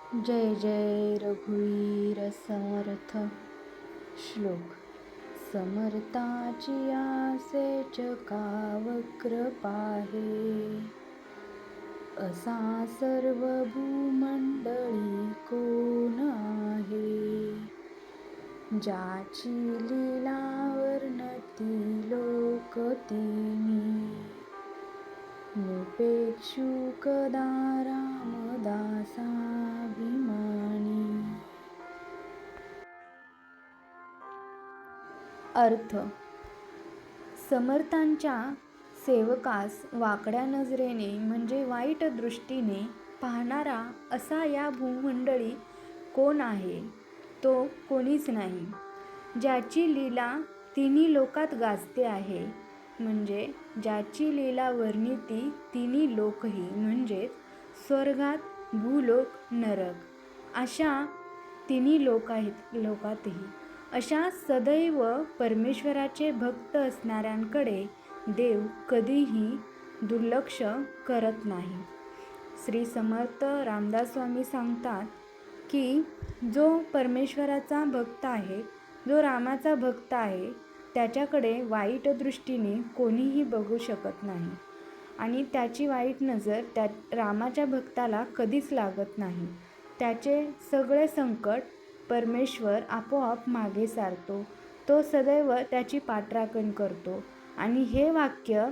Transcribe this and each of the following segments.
जय जय रघुवीर समर्थ. श्लोक. समर्थाची आसे चकावक्र पाहे, असा सर्व भूमंडळी कोण आहे. ज्याची लीला वर्णती लोक तिनी, निपेक्षु कदा रामदासाभिमानी. अर्थ. समर्थांच्या सेवकास वाकड्या नजरेने म्हणजे वाईट दृष्टीने पाहणारा असा या भूमंडळी कोण आहे? तो कोणीच नाही. ज्याची लीला तिन्ही लोकात गाजते आहे, म्हणजे ज्याची लीला वर्णिती तिन्ही लोकही, म्हणजे स्वर्गात, भूलोक, नरक अशा तिन्ही लोकातही अशा सदैव परमेश्वराचे भक्त असणाऱ्यांकडे देव कधीही दुर्लक्ष करत नाही. श्री समर्थ रामदास स्वामी सांगतात की जो परमेश्वराचा भक्त आहे, जो रामाचा भक्त आहे, त्याच्याकडे वाईट दृष्टीने कोणीही बघू शकत नाही आणि त्याची वाईट नजर त्या रामाच्या भक्ताला कधीच लागत नाही. त्याचे सगळे संकट परमेश्वर आपोआप मागे सारतो. तो सदैव त्याची पाठराखण करतो आणि हे वाक्य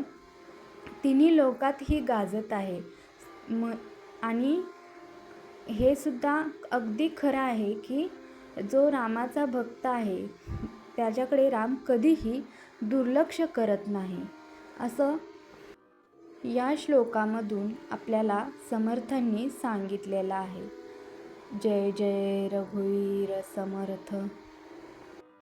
तिन्ही लोकातही गाजत आहे. आणि हे सुद्धा अगदी खरं आहे की जो रामाचा भक्त आहे त्याच्याकडे राम कधीही दुर्लक्ष करत नाही, असं या श्लोकामधून आपल्याला समर्थांनी सांगितलेलं आहे. जय जय रघुवीर समर्थ.